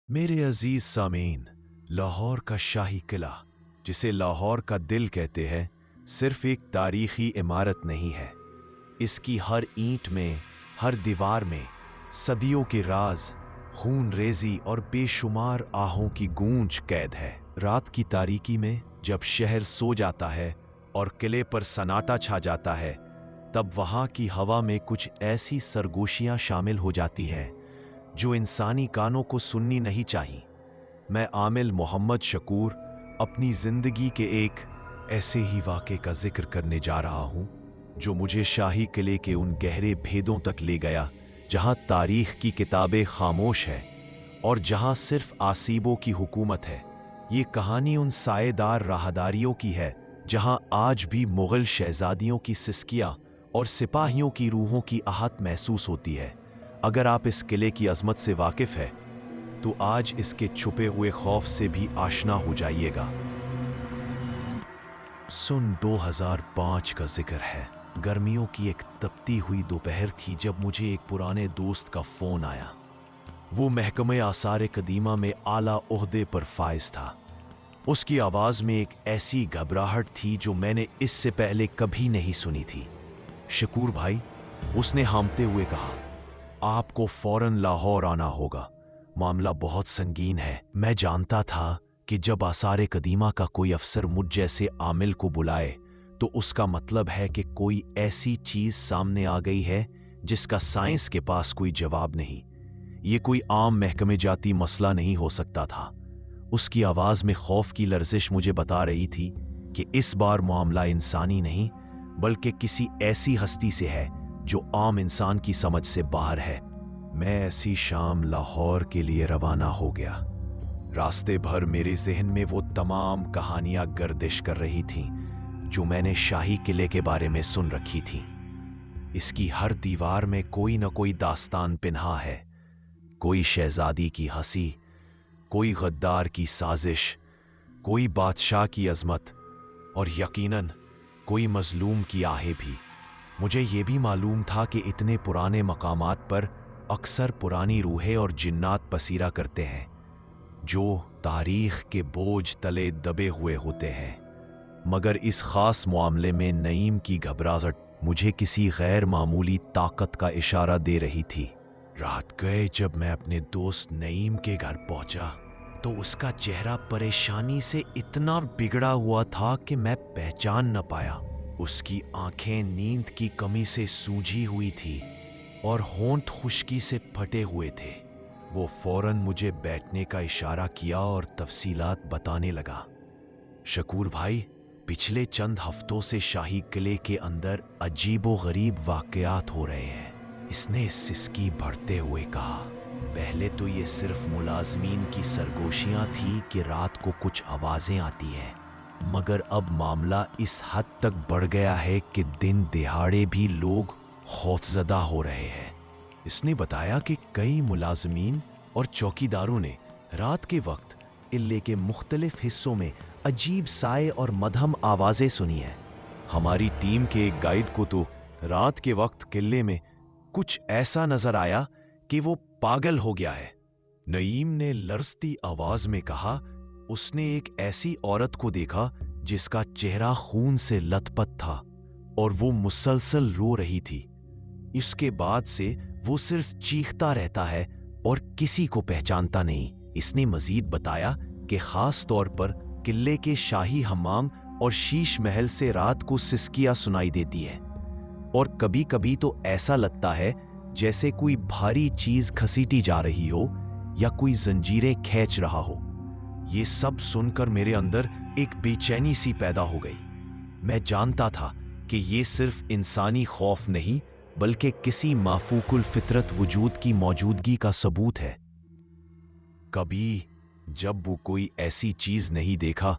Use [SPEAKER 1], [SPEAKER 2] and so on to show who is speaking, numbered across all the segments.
[SPEAKER 1] मेरे अजीज सामीन, लाहौर का शाही किला, जिसे लाहौर का दिल कहते हैं, सिर्फ एक तारीखी इमारत नहीं है। इसकी हर ईंट में, हर दीवार में सदियों के राज, खून रेजी और बेशुमार आहों की गूंज कैद है। रात की तारीकी में जब शहर सो जाता है और किले पर सन्नाटा छा जाता है, तब वहां की हवा में कुछ ऐसी सरगोशियां शामिल हो जाती हैं जो इंसानी कानों को सुननी नहीं चाहिए। मैं आमिल मोहम्मद शकूर अपनी जिंदगी के एक ऐसे ही वाक़े का जिक्र करने जा रहा हूं जो मुझे शाही किले के उन गहरे भेदों तक ले गया जहां तारीख की किताबें खामोश है और जहां सिर्फ आसीबों की हुकूमत है। ये कहानी उन साएदार राहदारियों की है जहां आज भी मुगल शहजादियों की सिसकियां और सिपाहियों की रूहों की आहट महसूस होती है। अगर आप इस किले की अजमत से वाकिफ है तो आज इसके छुपे हुए खौफ से भी आशना हो जाइएगा। सन 2005 का जिक्र है। गर्मियों की एक तपती हुई दोपहर थी जब मुझे एक पुराने दोस्त का फोन आया। वो महकमे आसार कदीमा में आला ओहदे पर फाइज था। उसकी आवाज में एक ऐसी घबराहट थी जो मैंने इससे पहले कभी नहीं सुनी थी। शकूर भाई, उसने हामते हुए कहा, आपको फौरन लाहौर आना होगा, मामला बहुत संगीन है। मैं जानता था कि जब आसार कदीमा का कोई अफसर मुझ जैसे आमिल को बुलाए तो उसका मतलब है कि कोई ऐसी चीज सामने आ गई है जिसका साइंस के पास कोई जवाब नहीं। ये कोई आम महकमे जाती मसला नहीं हो सकता था। उसकी आवाज में खौफ की लर्जिश मुझे बता रही थी कि इस बार मामला इंसानी नहीं बल्कि किसी ऐसी हस्ती से है जो आम इंसान की समझ से बाहर है। मैं ऐसी शाम लाहौर के लिए रवाना हो गया। रास्ते भर मेरे जहन में वो तमाम कहानियां गर्दिश कर रही थीं जो मैंने शाही किले के बारे में सुन रखी थीं। इसकी हर दीवार में कोई न कोई दास्तान पिन्हा है। कोई शहजादी की हंसी, कोई गद्दार की साजिश, कोई बादशाह की अजमत और यकीनन कोई मजलूम की आहें भी। मुझे ये भी मालूम था कि इतने पुराने मकामात पर अक्सर पुरानी रूहें और जिन्नात पसीरा करते हैं जो तारीख के बोझ तले दबे हुए होते हैं। मगर इस खास मामले में नईम की घबराहट मुझे किसी गैर मामूली ताकत का इशारा दे रही थी। रात गए जब मैं अपने दोस्त नईम के घर पहुंचा तो उसका चेहरा परेशानी से इतना बिगड़ा हुआ था कि मैं पहचान न पाया। उसकी आंखें नींद की कमी से सूजी हुई थी और होंठ खुश्की से फटे हुए थे। वो फौरन मुझे बैठने का इशारा किया और तफसीलात बताने लगा। शकूर भाई, पिछले चंद हफ्तों से शाही किले के अंदर अजीबो गरीब वाकयात हो रहे हैं। इसने सिसकी भरते हुए कहा। पहले तो ये सिर्फ मुलाजमीन की सरगोशियां थी कि रात को कुछ आवाजें आती हैं, मगर अब मामला इस हद तक बढ़ गया है कि दिन दिहाड़े भी लोग खौफजदा हो रहे हैं। इसने बताया कि कई मुलाजमीन और चौकीदारों ने रात के वक्त इल्ले के मुख्तलिफ हिस्सों में अजीब साए और मध्यम आवाजें सुनी हैं। हमारी टीम के एक गाइड को तो रात के वक्त किले में कुछ ऐसा नजर आया कि वो पागल हो गया है। नईम ने लरजती आवाज में कहा, उसने एक ऐसी औरत को देखा जिसका चेहरा खून से लथपथ था और वो मुसलसल रो रही थी। इसके बाद से वो सिर्फ चीखता रहता है और किसी को पहचानता नहीं। इसने मजीद बताया कि खास तौर पर किले के शाही हमाम और शीश महल से रात को सिसकियां सुनाई देती है और कभी कभी तो ऐसा लगता है जैसे कोई भारी चीज घसीटी जा रही हो या कोई जंजीरें खींच रहा हो। ये सब सुनकर मेरे अंदर एक बेचैनी सी पैदा हो गई। मैं जानता था कि ये सिर्फ इंसानी खौफ नहीं बल्कि किसी माफूकुल फितरत वजूद की मौजूदगी का सबूत है। कभी जब वो कोई ऐसी चीज नहीं देखा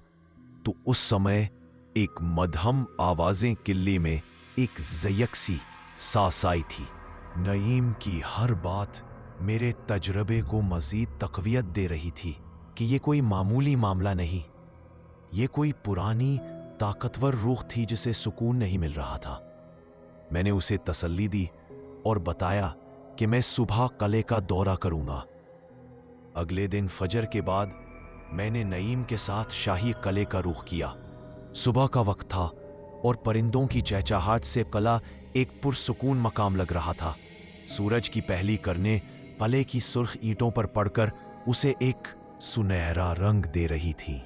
[SPEAKER 1] तो उस समय एक मध्यम आवाजें किले में एक ज़यक सी सांस आई थी। नईम की हर बात मेरे तजरबे को मजीद तकवीयत दे रही थी कि ये कोई मामूली मामला नहीं, ये कोई पुरानी ताकतवर रूह थी जिसे सुकून नहीं मिल रहा था। मैंने उसे तसल्ली दी और बताया कि मैं सुबह किले का दौरा करूंगा। अगले दिन फजर के बाद मैंने नईम के साथ शाही किले का रुख किया। सुबह का वक्त था और परिंदों की चहचहाहट से किला एक पुरसुकून मकाम लग रहा था। सूरज की पहली किरणें किले की सुर्ख ईंटों पर पड़कर उसे एक सुनहरा रंग दे रही थी,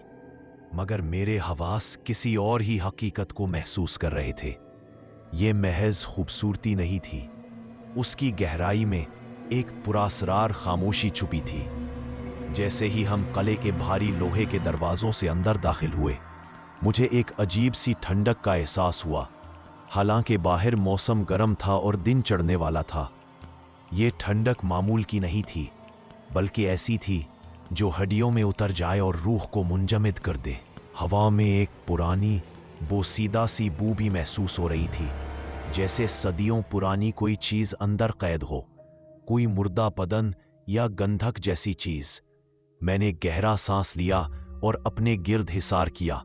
[SPEAKER 1] मगर मेरे हवास किसी और ही हकीकत को महसूस कर रहे थे। ये महज खूबसूरती नहीं थी, उसकी गहराई में एक पुरासरार खामोशी छुपी थी। जैसे ही हम किले के भारी लोहे के दरवाजों से अंदर दाखिल हुए, मुझे एक अजीब सी ठंडक का एहसास हुआ। हालांकि बाहर मौसम गर्म था और दिन चढ़ने वाला था, ये ठंडक मामूल की नहीं थी, बल्कि ऐसी थी जो हड्डियों में उतर जाए और रूह को मुंजमद कर दे। हवा में एक पुरानी बोसीदा सी बू भी महसूस हो रही थी, जैसे सदियों पुरानी कोई चीज अंदर कैद हो, कोई मुर्दा बदन या गंधक जैसी चीज। मैंने गहरा सांस लिया और अपने गिर्द हिसार किया।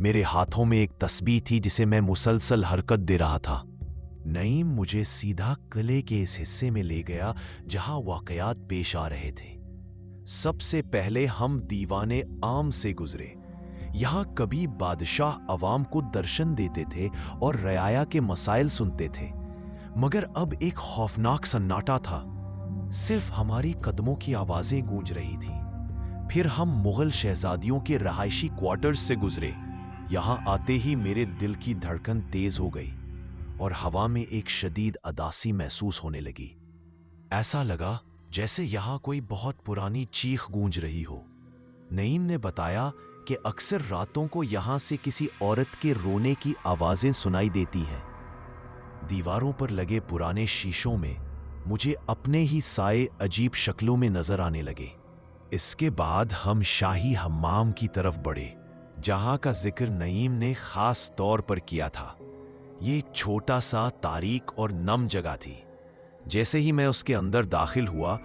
[SPEAKER 1] मेरे हाथों में एक तस्बीह थी जिसे मैं मुसलसल हरकत दे रहा था। नईम मुझे सीधा किले के इस हिस्से में ले गया जहां वाकयात पेश आ रहे थे। सबसे पहले हम दीवाने आम से गुजरे। यहां कभी बादशाह अवाम को दर्शन देते थे और रयाया के मसाइल सुनते थे, मगर अब एक खौफनाक सन्नाटा था। सिर्फ हमारी कदमों की आवाजें गूंज रही थी। फिर हम मुगल शहजादियों के रहायशी क्वार्टर्स से गुजरे। यहां आते ही मेरे दिल की धड़कन तेज हो गई और हवा में एक शदीद अदासी महसूस होने लगी। ऐसा लगा जैसे यहां कोई बहुत पुरानी चीख गूंज रही हो। नईम ने बताया कि अक्सर रातों को यहां से किसी औरत के रोने की आवाजें सुनाई देती हैं। दीवारों पर लगे पुराने शीशों में मुझे अपने ही साए अजीब शक्लों में नजर आने लगे। इसके बाद हम शाही हम्माम की तरफ बढ़े, जहां का जिक्र नईम ने खास तौर पर किया था। ये एक छोटा सा तारीक और नम जगह थी। जैसे ही मैं उसके अंदर दाखिल हुआ,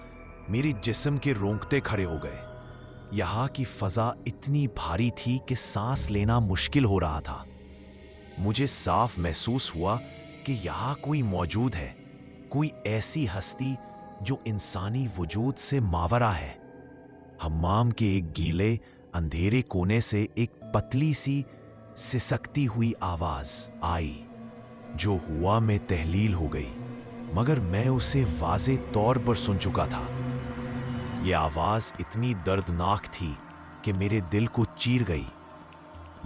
[SPEAKER 1] मेरी जिस्म के रोंगटे खड़े हो गए। यहाँ की फजा इतनी भारी थी कि सांस लेना मुश्किल हो रहा था। मुझे साफ महसूस हुआ कि यहाँ कोई मौजूद है, कोई ऐसी हस्ती जो इंसानी वजूद से मावरा है। हम्माम के एक गीले अंधेरे कोने से एक पतली सी सिसकती हुई आवाज आई, जो हुआ में तहलील हो गई, मगर मैं उसे वाज़े तौर पर सुन चुका था। यह आवाज इतनी दर्दनाक थी कि मेरे दिल को चीर गई।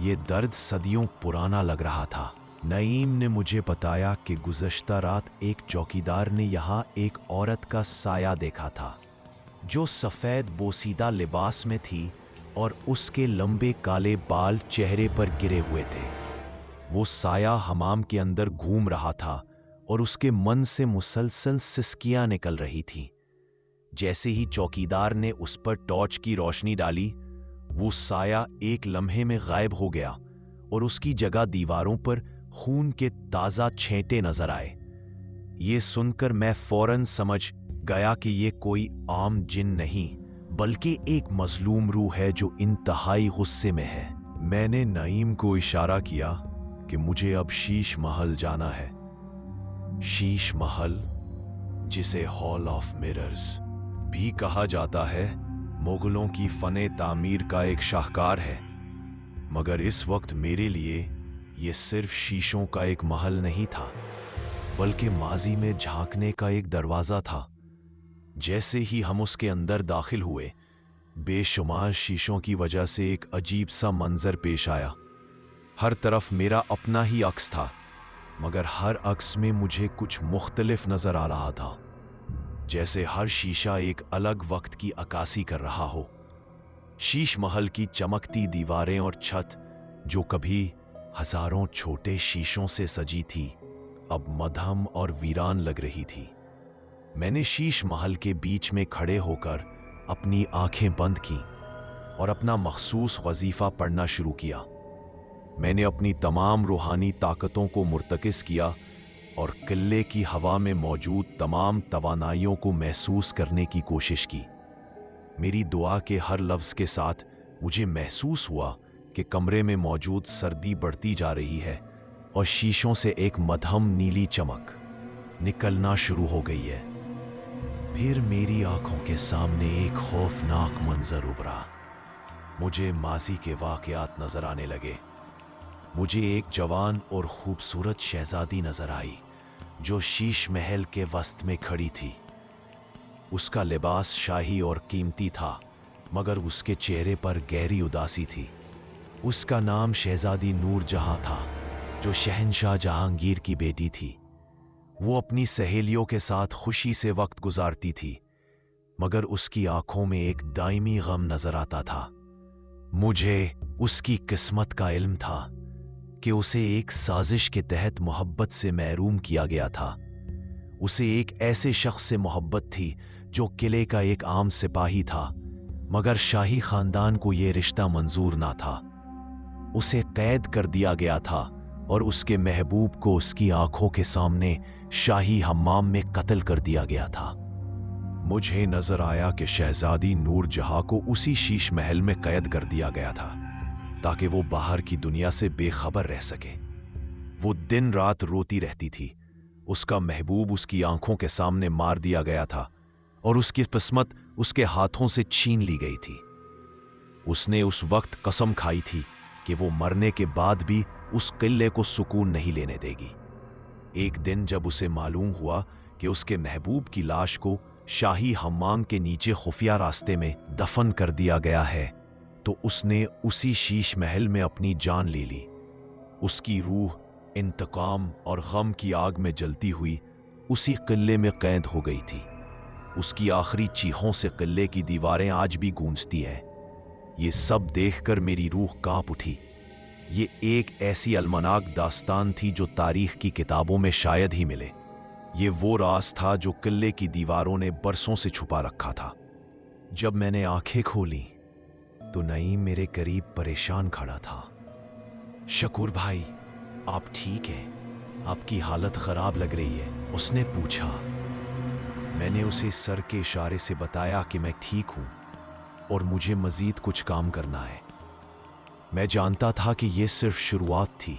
[SPEAKER 1] ये दर्द सदियों पुराना लग रहा था। नईम ने मुझे बताया कि गुज़श्ता रात एक चौकीदार ने यहाँ एक औरत का साया देखा था, जो सफ़ेद बोसीदा लिबास में थी और उसके लंबे काले बाल चेहरे पर गिरे हुए थे। वो साया हमाम के अंदर घूम रहा था और उसके मन से मुसलसल सिसकियां निकल रही थीं। जैसे ही चौकीदार ने उस पर टॉर्च की रोशनी डाली, वो साया एक लम्हे में गायब हो गया और उसकी जगह दीवारों पर खून के ताज़ा छेंटे नजर आए। ये सुनकर मैं फौरन समझ गया कि ये कोई आम जिन नहीं, बल्कि एक मजलूम रूह है जो इंतहाई गुस्से में है। मैंने नईम को इशारा किया कि मुझे अब शीश महल जाना है। शीश महल, जिसे हॉल ऑफ मिरर्स भी कहा जाता है, मुगलों की फने तामीर का एक शाहकार है, मगर इस वक्त मेरे लिए ये सिर्फ शीशों का एक महल नहीं था, बल्कि माजी में झांकने का एक दरवाजा था। जैसे ही हम उसके अंदर दाखिल हुए, बेशुमार शीशों की वजह से एक अजीब सा मंजर पेश आया। हर तरफ मेरा अपना ही अक्स था, मगर हर अक्स में मुझे कुछ मुख्तलिफ नजर आ रहा था, जैसे हर शीशा एक अलग वक्त की अक्कासी कर रहा हो। शीश महल की चमकती दीवारें और छत, जो कभी हजारों छोटे शीशों से सजी थी, अब मधम और वीरान लग रही थी। मैंने शीश महल के बीच में खड़े होकर अपनी आंखें बंद की और अपना मखसूस वजीफा पढ़ना शुरू किया। मैंने अपनी तमाम रूहानी ताकतों को मुर्तकिस किया और किले की हवा में मौजूद तमाम तवानाइयों को महसूस करने की कोशिश की। मेरी दुआ के हर लफ्ज़ के साथ मुझे महसूस हुआ कि कमरे में मौजूद सर्दी बढ़ती जा रही है और शीशों से एक मधम नीली चमक निकलना शुरू हो गई है। फिर मेरी आंखों के सामने एक खौफनाक मंजर उभरा। मुझे माजी के वाकयात नजर आने लगे। मुझे एक जवान और खूबसूरत शहजादी नजर आई जो शीश महल के वस्त में खड़ी थी। उसका लिबास शाही और कीमती था, मगर उसके चेहरे पर गहरी उदासी थी। उसका नाम शहजादी नूर जहां था, जो शहंशाह जहांगीर की बेटी थी। वो अपनी सहेलियों के साथ खुशी से वक्त गुजारती थी, मगर उसकी आंखों में एक दायमी गम नजर आता था। मुझे उसकी किस्मत का इल्म था कि उसे एक साजिश के तहत मोहब्बत से महरूम किया गया था। उसे एक ऐसे शख्स से मोहब्बत थी जो किले का एक आम सिपाही था, मगर शाही खानदान को यह रिश्ता मंजूर ना था। उसे कैद कर दिया गया था और उसके महबूब को उसकी आंखों के सामने शाही हम्माम में कत्ल कर दिया गया था। मुझे नजर आया कि शहजादी नूर जहां को उसी शीश महल में कैद कर दिया गया था ताकि वो बाहर की दुनिया से बेखबर रह सके। वो दिन रात रोती रहती थी। उसका महबूब उसकी आंखों के सामने मार दिया गया था और उसकी किस्मत उसके हाथों से छीन ली गई थी। उसने उस वक्त कसम खाई थी कि वो मरने के बाद भी उस किले को सुकून नहीं लेने देगी। एक दिन जब उसे मालूम हुआ कि उसके महबूब की लाश को शाही हम्माम के नीचे खुफिया रास्ते में दफन कर दिया गया है, तो उसने उसी शीश महल में अपनी जान ले ली। उसकी रूह इंतकाम और गम की आग में जलती हुई उसी किले में कैद हो गई थी। उसकी आखिरी चीखों से किले की दीवारें आज भी गूंजती हैं। ये सब देखकर मेरी रूह कांप उठी। ये एक ऐसी अलमनाक दास्तान थी जो तारीख की किताबों में शायद ही मिले। ये वो राज था जो किले की दीवारों ने बरसों से छुपा रखा था। जब मैंने आंखें खोली तो नईम मेरे करीब परेशान खड़ा था। शकूर भाई, आप ठीक हैं? आपकी हालत खराब लग रही है, उसने पूछा। मैंने उसे सर के इशारे से बताया कि मैं ठीक हूं और मुझे मजीद कुछ काम करना है। मैं जानता था कि यह सिर्फ शुरुआत थी।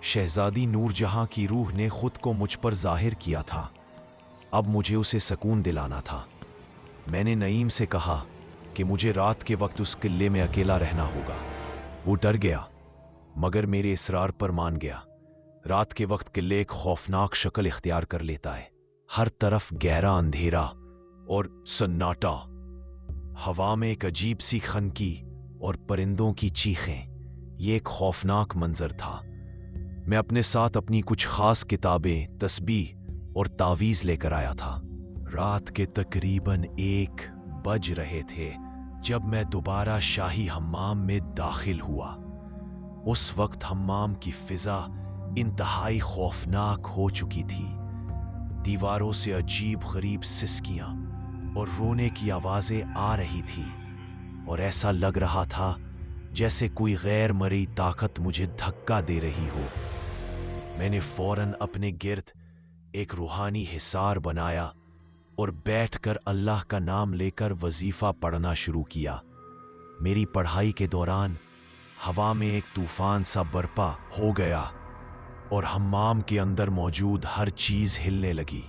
[SPEAKER 1] शहजादी नूर जहां की रूह ने खुद को मुझ पर जाहिर किया था। अब मुझे उसे सुकून दिलाना था। मैंने नईम से कहा कि मुझे रात के वक्त उस किले में अकेला रहना होगा। वो डर गया, मगर मेरे इसरार पर मान गया। रात के वक्त किले एक खौफनाक शक्ल इख्तियार कर लेता है। हर तरफ गहरा अंधेरा और सन्नाटा। हवा में एक अजीब सी खनकी और परिंदों की चीखें। ये एक खौफनाक मंजर था। मैं अपने साथ अपनी कुछ खास किताबें, तस्बीह और तावीज़ लेकर आया था। रात के तकरीबन 1 बज रहे थे जब मैं दोबारा शाही हम्माम में दाखिल हुआ। उस वक्त हम्माम की फिजा इंतहाई खौफनाक हो चुकी थी। दीवारों से अजीब गरीब सिसकियां और रोने की आवाजें आ रही थी और ऐसा लग रहा था जैसे कोई गैर मरी ताकत मुझे धक्का दे रही हो। मैंने फौरन अपने गिर्द एक रूहानी हिसार बनाया और बैठकर अल्लाह का नाम लेकर वजीफा पढ़ना शुरू किया। मेरी पढ़ाई के दौरान हवा में एक तूफान सा बरपा हो गया और हम्माम के अंदर मौजूद हर चीज हिलने लगी।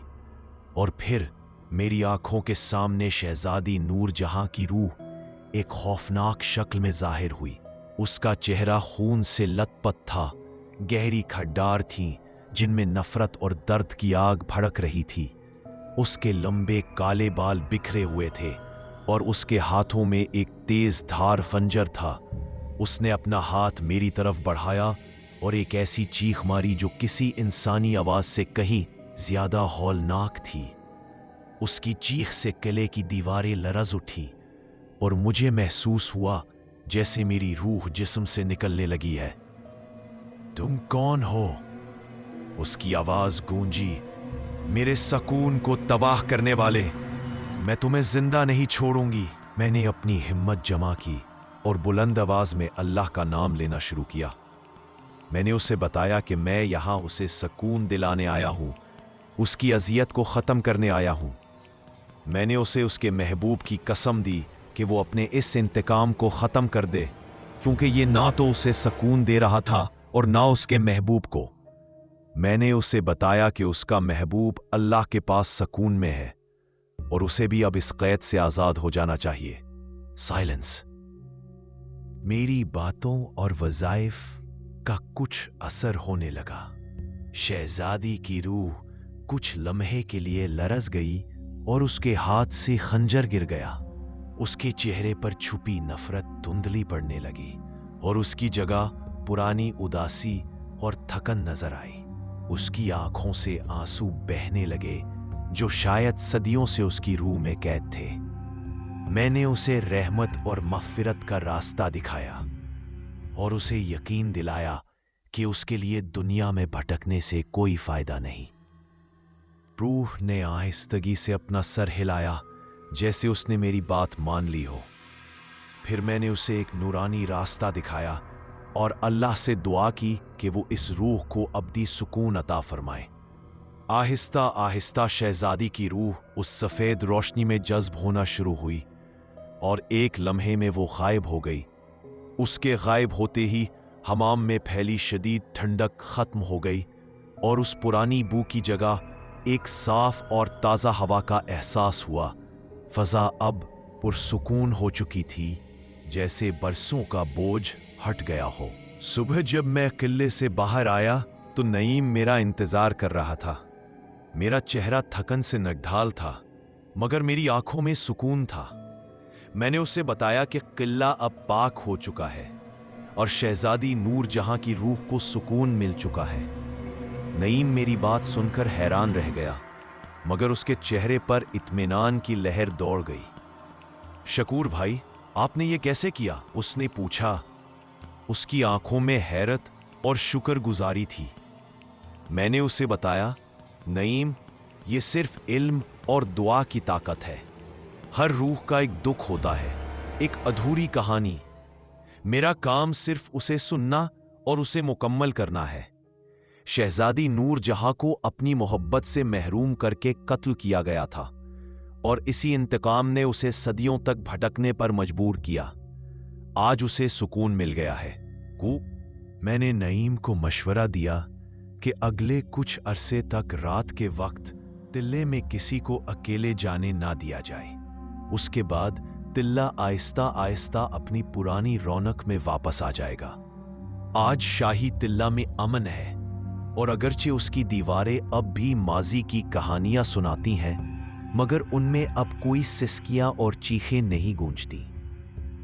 [SPEAKER 1] और फिर मेरी आंखों के सामने शहजादी नूर जहां की रूह एक खौफनाक शक्ल में जाहिर हुई। उसका चेहरा खून से लथपथ था। गहरी खड्डार थीं जिनमें नफरत और दर्द की आग भड़क रही थी। उसके लंबे काले बाल बिखरे हुए थे और उसके हाथों में एक तेज धार खंजर था। उसने अपना हाथ मेरी तरफ बढ़ाया और एक ऐसी चीख मारी जो किसी इंसानी आवाज से कहीं ज्यादा हौलनाक थी। उसकी चीख से किले की दीवारें लरज उठी और मुझे महसूस हुआ जैसे मेरी रूह जिस्म से निकलने लगी है। तुम कौन हो? उसकी आवाज गूंजी। मेरे सुकून को तबाह करने वाले, मैं तुम्हें जिंदा नहीं छोड़ूंगी। मैंने अपनी हिम्मत जमा की और बुलंद आवाज में अल्लाह का नाम लेना शुरू किया। मैंने उसे बताया कि मैं यहां उसे सुकून दिलाने आया हूं, उसकी अजियत को खत्म करने आया हूं। मैंने उसे उसके महबूब की कसम दी कि वो अपने इस इंतकाम को खत्म कर दे, क्योंकि ये ना तो उसे सुकून दे रहा था और ना उसके महबूब को। मैंने उसे बताया कि उसका महबूब अल्लाह के पास सुकून में है और उसे भी अब इस कैद से आजाद हो जाना चाहिए। साइलेंस। मेरी बातों और वज़ाइफ का कुछ असर होने लगा। शहजादी की रूह कुछ लम्हे के लिए लरज़ गई और उसके हाथ से खंजर गिर गया। उसके चेहरे पर छुपी नफरत धुंधली पड़ने लगी और उसकी जगह पुरानी उदासी और थकन नजर आई। उसकी आंखों से आंसू बहने लगे जो शायद सदियों से उसकी रूह में कैद थे। मैंने उसे रहमत और मग़फ़िरत का रास्ता दिखाया और उसे यकीन दिलाया कि उसके लिए दुनिया में भटकने से कोई फायदा नहीं। रूह ने आहिस्तगी से अपना सर हिलाया जैसे उसने मेरी बात मान ली हो। फिर मैंने उसे एक नूरानी रास्ता दिखाया और अल्लाह से दुआ की कि वो इस रूह को अब्दी सुकून अता फरमाए। आहिस्ता आहिस्ता शहजादी की रूह उस सफ़ेद रोशनी में जज्ब होना शुरू हुई और एक लम्हे में वो गायब हो गई। उसके गायब होते ही हमाम में फैली शदीद ठंडक खत्म हो गई और उस पुरानी बू की जगह एक साफ और ताज़ा हवा का एहसास हुआ। फ़ज़ा अब पुरसुकून हो चुकी थी, जैसे बरसों का बोझ हट गया हो। सुबह जब मैं किले से बाहर आया तो नईम मेरा इंतज़ार कर रहा था। मेरा चेहरा थकन से नगढाल था, मगर मेरी आंखों में सुकून था। मैंने उसे बताया कि किला अब पाक हो चुका है और शहजादी नूर जहां की रूह को सुकून मिल चुका है। नईम मेरी बात सुनकर हैरान रह गया, मगर उसके चेहरे पर इत्मीनान की लहर दौड़ गई। शकूर भाई, आपने ये कैसे किया? उसने पूछा। उसकी आंखों में हैरत और शुक्रगुजारी थी। मैंने उसे बताया, नईम, ये सिर्फ इल्म और दुआ की ताकत है। हर रूह का एक दुख होता है, एक अधूरी कहानी। मेरा काम सिर्फ उसे सुनना और उसे मुकम्मल करना है। शहजादी नूर जहां को अपनी मोहब्बत से महरूम करके कत्ल किया गया था और इसी इंतकाम ने उसे सदियों तक भटकने पर मजबूर किया। आज उसे सुकून मिल गया है। मैंने नईम को मशवरा दिया कि अगले कुछ अरसे तक रात के वक्त तिल्ले में किसी को अकेले जाने ना दिया जाए। उसके बाद तिल्ला आहिस्ता आहिस्ता अपनी पुरानी रौनक में वापस आ जाएगा। आज शाही तिल्ला में अमन है और अगरचे उसकी दीवारें अब भी माजी की कहानियां सुनाती हैं, मगर उनमें अब कोई सिसकियां और चीखें नहीं गूंजती।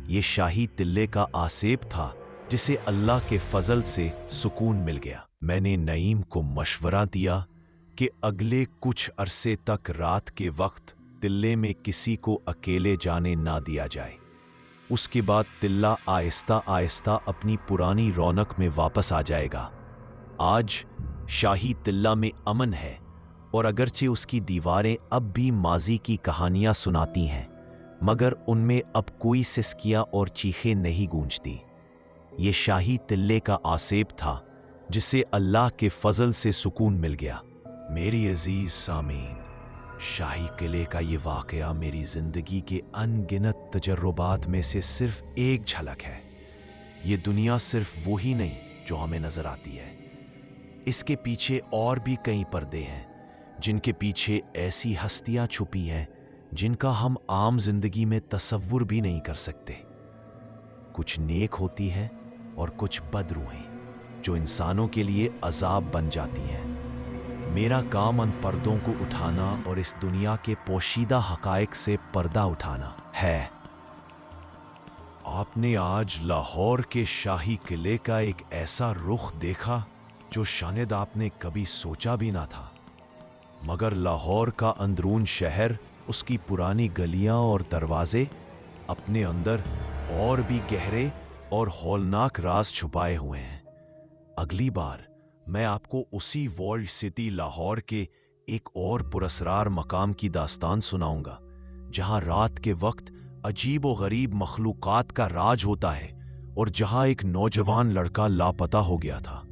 [SPEAKER 1] ये शाही तिल्ले का आसेब था जिसे अल्लाह के फजल से सुकून मिल गया। मैंने नईम को मशवरा दिया कि अगले कुछ अरसे तक रात के वक्त तिल्ले में किसी को अकेले जाने ना दिया जाए। उसके बाद तिल्ला आहिस्ता आहिस्ता अपनी पुरानी रौनक में वापस आ जाएगा। आज शाही तिल्ला में अमन है और अगरचे उसकी दीवारें अब भी माजी की कहानियां सुनाती हैं, मगर उनमें अब कोई सिसकियां और चीखें नहीं गूंजती। ये शाही तिल्ले का आसेब था जिसे अल्लाह के फजल से सुकून मिल गया। मेरी अजीज सामीन, शाही किले का ये वाकया मेरी जिंदगी के अनगिनत तजर्बात में से सिर्फ एक झलक है। ये दुनिया सिर्फ वो ही नहीं जो हमें नजर आती है। इसके पीछे और भी कई पर्दे हैं, जिनके पीछे ऐसी हस्तियां छुपी हैं जिनका हम आम जिंदगी में तसव्वुर भी नहीं कर सकते। कुछ नेक होती हैं और कुछ बदरूहें जो इंसानों के लिए अजाब बन जाती हैं। मेरा काम उन पर्दों को उठाना और इस दुनिया के पोशीदा हकायक से पर्दा उठाना है। आपने आज लाहौर के शाही किले का एक ऐसा रुख देखा जो शायद आपने कभी सोचा भी ना था, मगर लाहौर का अंदरून शहर, उसकी पुरानी गलियां और दरवाजे अपने अंदर और भी गहरे और हौलनाक राज छुपाए हुए हैं। अगली बार मैं आपको उसी वॉल्ड सिटी लाहौर के एक और पुरस्रार मकाम की दास्तान सुनाऊंगा, जहां रात के वक्त अजीब व गरीब मखलूकात का राज होता है और जहां एक नौजवान लड़का लापता हो गया था।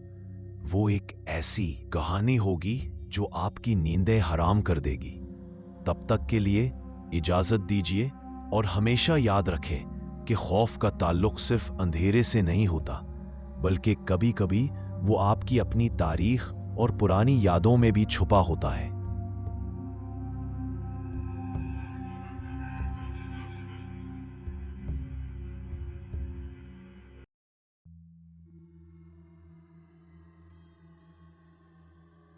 [SPEAKER 1] वो एक ऐसी कहानी होगी जो आपकी नींदें हराम कर देगी। तब तक के लिए इजाजत दीजिए और हमेशा याद रखें कि खौफ का ताल्लुक सिर्फ अंधेरे से नहीं होता, बल्कि कभी कभी वो आपकी अपनी तारीख और पुरानी यादों में भी छुपा होता है।